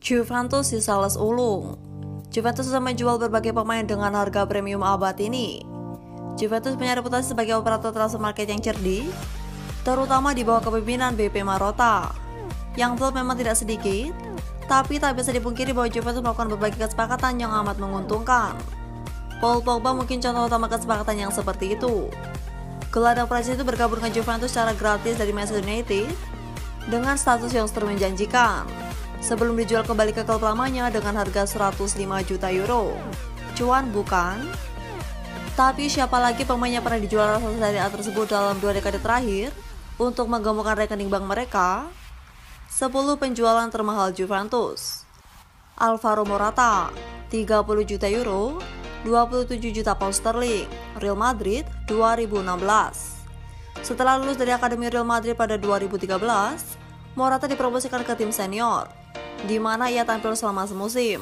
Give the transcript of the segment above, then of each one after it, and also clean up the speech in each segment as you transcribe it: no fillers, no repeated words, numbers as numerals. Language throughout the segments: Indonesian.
Juventus si sales ulung. Juventus sudah menjual berbagai pemain dengan harga premium abad ini. Juventus punya reputasi sebagai operator transfer market yang cerdik, terutama di bawah kepemimpinan BP Marotta. Yang klub memang tidak sedikit, tapi tak bisa dipungkiri bahwa Juventus melakukan berbagai kesepakatan yang amat menguntungkan. Paul Pogba mungkin contoh utama kesepakatan yang seperti itu. Gelandang Prancis itu bergabung dengan Juventus secara gratis dari Manchester United dengan status yang menjanjikan, sebelum dijual kembali ke klub lamanya dengan harga 105 juta euro. Cuan bukan? Tapi siapa lagi pemain yang pernah dijual rasa dari A tersebut dalam 2 dekade terakhir untuk menggemukkan rekening bank mereka? 10 penjualan termahal Juventus. Alvaro Morata, 30 juta euro, 27 juta pound sterling, Real Madrid 2016. Setelah lulus dari Akademi Real Madrid pada 2013, Morata dipromosikan ke tim senior, di mana ia tampil selama semusim.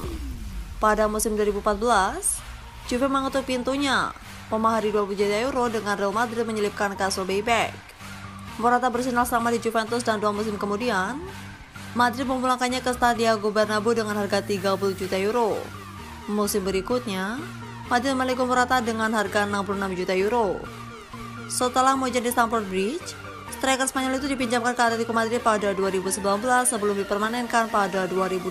Pada musim 2014, Juve mengetuk pintunya, memahari 20 juta euro dengan Real Madrid menyelipkan Kaso Buyback. Morata bersinar selama di Juventus dan 2 musim kemudian, Madrid memulangkannya ke Santiago Bernabeu dengan harga 30 juta euro. Musim berikutnya, Madrid melego Morata dengan harga 66 juta euro. Setelah hujan di Stamford Bridge, striker Spanyol itu dipinjamkan ke Atletico Madrid pada 2019 sebelum dipermanenkan pada 2020.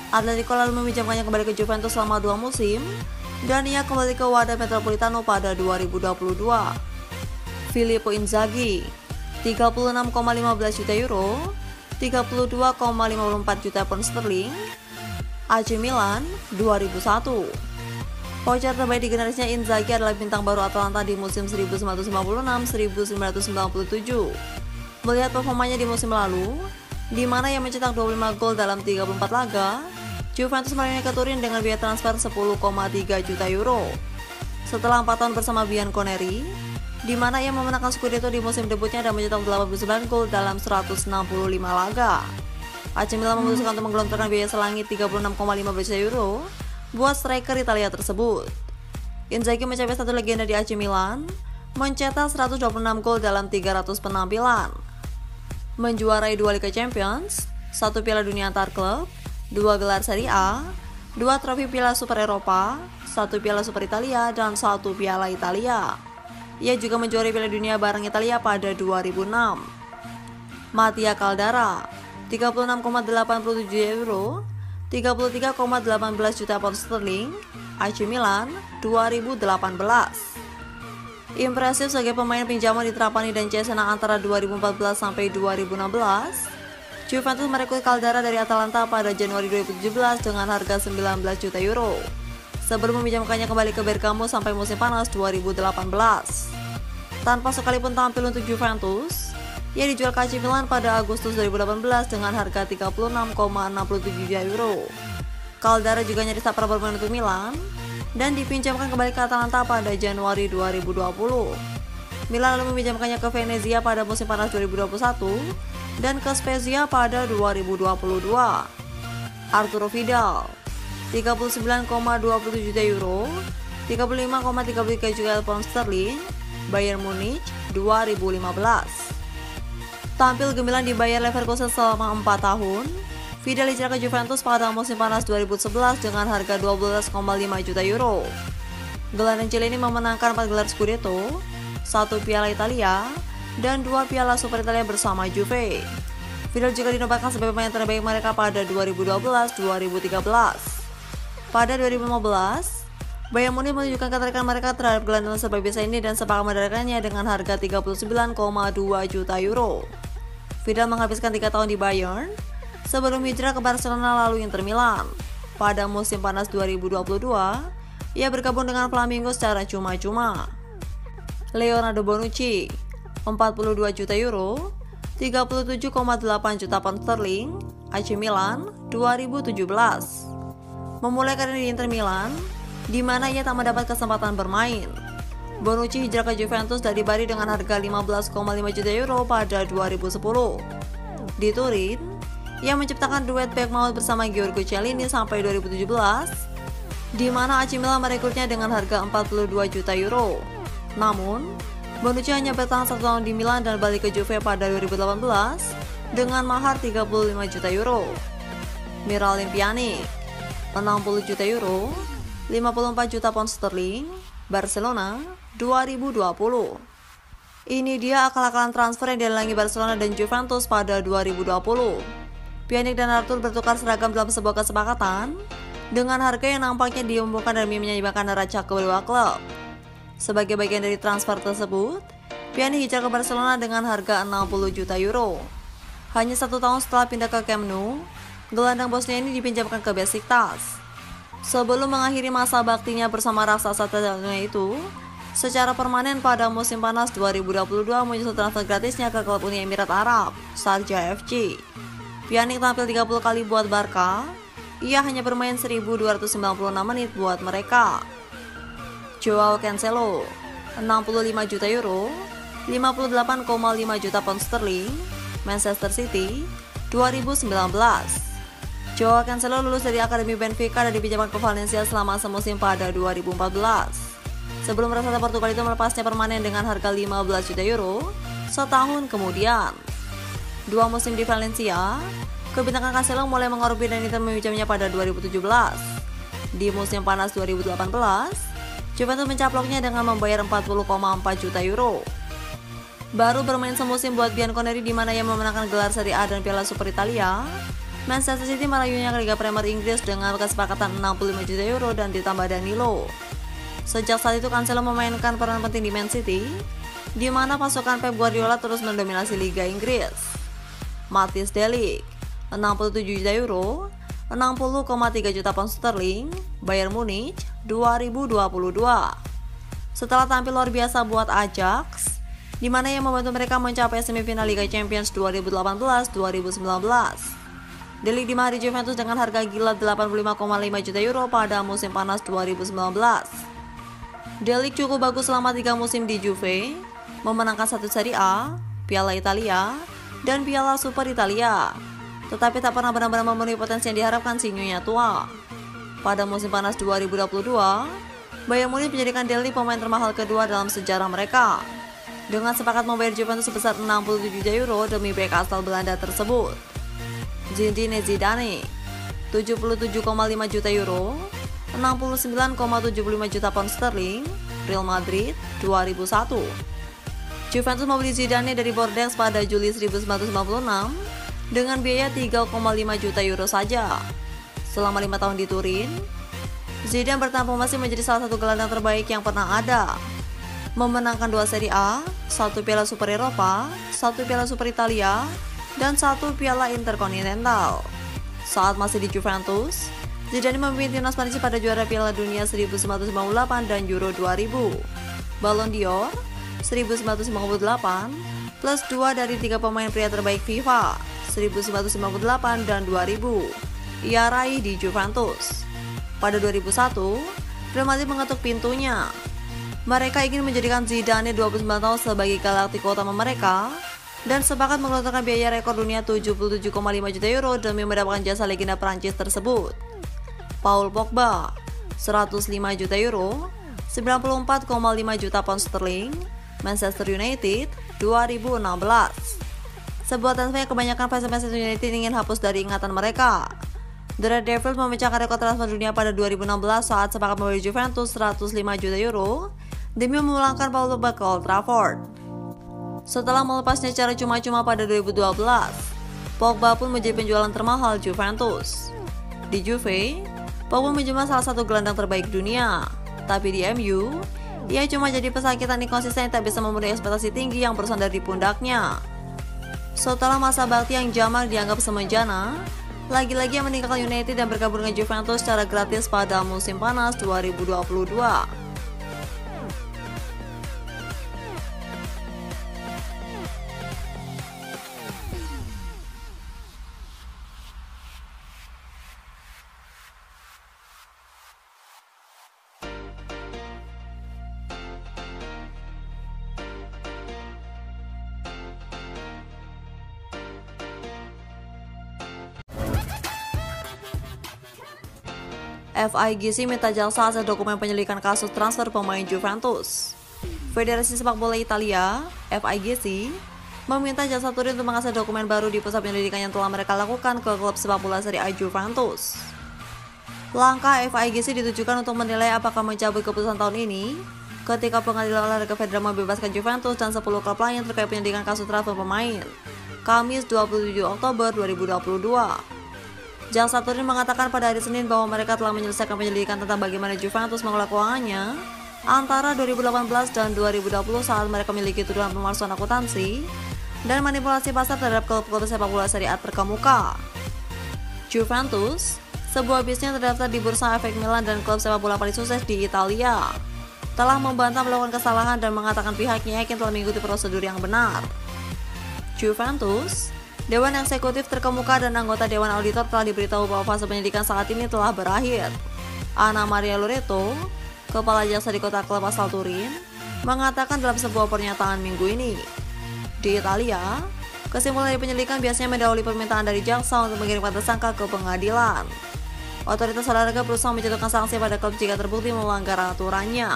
Atletico lalu meminjamkannya kembali ke Juventus selama 2 musim, dan ia kembali ke Wanda Metropolitano pada 2022. Filippo Inzaghi, 36,15 juta euro, 32,54 juta pound sterling, AC Milan 2001. Voucher terbaik di generasinya Inzaghi adalah bintang baru Atalanta di musim 1996-1997. Melihat performanya di musim lalu, di mana ia mencetak 25 gol dalam 34 laga, Juventus melayani ke Turin dengan biaya transfer 10,3 juta euro. Setelah 4 tahun bersama Bianconeri, di mana ia memenangkan Scudetto di musim debutnya dan mencetak 89 gol dalam 165 laga, AC Milan memutuskan untuk menggelontorkan biaya selangit 36,15 juta euro buat striker Italia tersebut. Inzaghi mencapai satu legenda di AC Milan, mencetak 126 gol dalam 300 penampilan, menjuarai 2 Liga Champions, 1 Piala Dunia antar klub, 2 gelar Serie A, 2 trofi Piala Super Eropa, 1 Piala Super Italia, dan 1 Piala Italia. Ia juga menjuarai Piala Dunia bareng Italia pada 2006. Mattia Caldara, 36,87 euro, 33,18 juta pound sterling, AC Milan 2018. Impresif sebagai pemain pinjaman di Trapani dan Cesena antara 2014 sampai 2016, Juventus merekrut Caldara dari Atalanta pada Januari 2017 dengan harga 19 juta euro, sebelum meminjamkannya kembali ke Bergamo sampai musim panas 2018. Tanpa sekalipun tampil untuk Juventus, ia dijual ke AC Milan pada Agustus 2018 dengan harga 36,67 juta euro. Caldara juga nyaris tak pernah bermain untuk Milan dan dipinjamkan kembali ke Atalanta pada Januari 2020. Milan lalu meminjamkannya ke Venezia pada musim panas 2021 dan ke Spezia pada 2022. Arturo Vidal, 39,27 juta euro, 35,33 juta pound sterling, Bayern Munich 2015. Tampil gemilang di Bayer Leverkusen selama 4 tahun, Vidal hijrah ke Juventus pada musim panas 2011 dengan harga 12,5 juta euro. Gelandang Chile ini memenangkan 4 gelar Scudetto, 1 Piala Italia, dan 2 Piala Super Italia bersama Juve. Vidal juga dinobatkan sebagai pemain terbaik mereka pada 2012-2013. Pada 2015, Bayern Munich menunjukkan ketertarikan mereka terhadap gelandang serba biasa ini dan sepakat mendaratkannya dengan harga 39,2 juta euro. Vidal menghabiskan 3 tahun di Bayern sebelum hijrah ke Barcelona lalu Inter Milan. Pada musim panas 2022, ia bergabung dengan Flamengo secara cuma-cuma. Leonardo Bonucci, 42 juta euro, 37,8 juta pound sterling, AC Milan 2017. Memulai karir di Inter Milan, di mana ia tak mendapat kesempatan bermain. Bonucci hijrah ke Juventus dari Bari dengan harga 15,5 juta euro pada 2010. Di Turin, ia menciptakan duet back maut bersama Giorgio Chiellini sampai 2017, di mana AC Milan merekrutnya dengan harga 42 juta euro. Namun, Bonucci hanya bertahan 1 tahun di Milan dan balik ke Juve pada 2018 dengan mahar 35 juta euro. Miralem Pjanic 60 juta euro, 54 juta pound sterling, Barcelona 2020. Ini dia akal-akalan transfer yang didalangi Barcelona dan Juventus pada 2020. Pjanic dan Arthur bertukar seragam dalam sebuah kesepakatan dengan harga yang nampaknya diuntungkan demi menyeimbangkan neraca kedua klub. Sebagai bagian dari transfer tersebut, Pjanic hijrah ke Barcelona dengan harga 60 juta euro. Hanya 1 tahun setelah pindah ke Camp Nou, gelandang Bosnia ini dipinjamkan ke Besiktas. Sebelum mengakhiri masa baktinya bersama raksasa terkenal itu, secara permanen pada musim panas 2022 menyusul transfer gratisnya ke klub Uni Emirat Arab, Sharjah FC. Pjanic tampil 30 kali buat Barca, ia hanya bermain 1.296 menit buat mereka. Joao Cancelo 65 juta euro, 58,5 juta pound sterling, Manchester City 2019. Joao Cancelo lulus dari Akademi Benfica dan dipinjamkan ke Valencia selama semusim pada 2014. Sebelum raksasa Portugal itu melepasnya permanen dengan harga 15 juta euro setahun kemudian. 2 musim di Valencia, kebintangan Cancelo mulai mengorbit dan Inter meminjamnya pada 2017. Di musim panas 2018, Juventus mencaploknya dengan membayar 40,4 juta euro. Baru bermain semusim buat Bianconeri di mana ia memenangkan gelar Serie A dan Piala Super Italia, Manchester City merayunya ke Liga Premier Inggris dengan kesepakatan 65 juta euro dan ditambah Danilo. Sejak saat itu Cancelo memainkan peran penting di Man City, di mana pasukan Pep Guardiola terus mendominasi Liga Inggris. Matthijs de Ligt 67 juta euro, 60,3 juta pound sterling, Bayern Munich 2022. Setelah tampil luar biasa buat Ajax, di mana ia membantu mereka mencapai semifinal Liga Champions 2018-2019. De Ligt dimahari Juventus dengan harga gila 85,5 juta euro pada musim panas 2019. De Ligt cukup bagus selama 3 musim di Juve, memenangkan 1 Serie A, Piala Italia, dan Piala Super Italia. Tetapi tak pernah benar-benar memenuhi potensi yang diharapkan si nyonya tua. Pada musim panas 2022, Bayern Munich menjadikan De Ligt pemain termahal kedua dalam sejarah mereka, dengan sepakat membayar Juventus sebesar 67 juta euro demi bek asal Belanda tersebut. Zinedine Zidane 77,5 juta euro, 69,75 juta pound sterling, Real Madrid 2001. Juventus membeli Zidane dari Bordeaux pada Juli 1996 dengan biaya 3,5 juta euro saja. Selama 5 tahun di Turin, Zidane bertransformasi menjadi salah satu gelandang terbaik yang pernah ada, memenangkan 2 Serie A, 1 Piala Super Eropa, 1 Piala Super Italia, dan 1 Piala Interkontinental. Saat masih di Juventus, Zidane memimpin timnas Prancis pada juara Piala Dunia 1998 dan Euro 2000, Ballon d'Or 1998, plus 2 dari 3 pemain pria terbaik FIFA 1998 dan 2000 ia raih di Juventus. Pada 2001, Real Madrid mengetuk pintunya. Mereka ingin menjadikan Zidane 29 tahun sebagai Galactico utama mereka dan sepakat mengeluarkan biaya rekor dunia 77,5 juta euro demi mendapatkan jasa legenda Prancis tersebut. Paul Pogba 105 juta euro, 94,5 juta pound sterling, Manchester United 2016. Sebuah transfer yang kebanyakan fans Manchester United ingin hapus dari ingatan mereka. The Red Devils memecahkan rekor transfer dunia pada 2016 saat sepakat membeli Juventus 105 juta euro demi memulangkan Paul Pogba ke Old Trafford. Setelah melepasnya secara cuma-cuma pada 2012, Pogba pun menjadi penjualan termahal Juventus. Di Juve, Pogba menjadi salah satu gelandang terbaik dunia, tapi di MU, ia cuma jadi pesakitan inkonsisten yang tak bisa memenuhi ekspektasi tinggi yang bersandar di pundaknya. Setelah masa bakti yang jamak dianggap semenjana, lagi-lagi yang meninggalkan United dan bergabung dengan Juventus secara gratis pada musim panas 2022. FIGC minta jaksa hasil dokumen penyelidikan kasus transfer pemain Juventus. Federasi Sepak Bola Italia, FIGC, meminta jasa Turin untuk mengakses dokumen baru di pusat penyelidikan yang telah mereka lakukan ke klub sepak bola Serie A Juventus. Langkah FIGC ditujukan untuk menilai apakah mencabut keputusan tahun ini ketika Pengadilan Olahraga Federal membebaskan Juventus dan 10 klub lain terkait penyelidikan kasus transfer pemain. Kamis 27 Oktober 2022. Jaksa Turin mengatakan pada hari Senin bahwa mereka telah menyelesaikan penyelidikan tentang bagaimana Juventus mengelola keuangannya antara 2018 dan 2020 saat mereka memiliki tuduhan pemalsuan akuntansi dan manipulasi pasar terhadap klub-klub sepak bola Serie A terkemuka. Juventus, sebuah bisnis yang terdaftar di Bursa Efek Milan dan klub sepak bola paling sukses di Italia, telah membantah melakukan kesalahan dan mengatakan pihaknya yakin telah mengikuti prosedur yang benar. Juventus, Dewan Eksekutif terkemuka dan anggota Dewan Auditor telah diberitahu bahwa fase penyelidikan saat ini telah berakhir. Anna Maria Loreto, kepala jaksa di kota klub asal Turin, mengatakan dalam sebuah pernyataan minggu ini. Di Italia, kesimpulan dari penyelidikan biasanya mendahului permintaan dari jaksa untuk mengirimkan tersangka ke pengadilan. Otoritas olahraga berusaha menjatuhkan sanksi pada klub jika terbukti melanggar aturannya.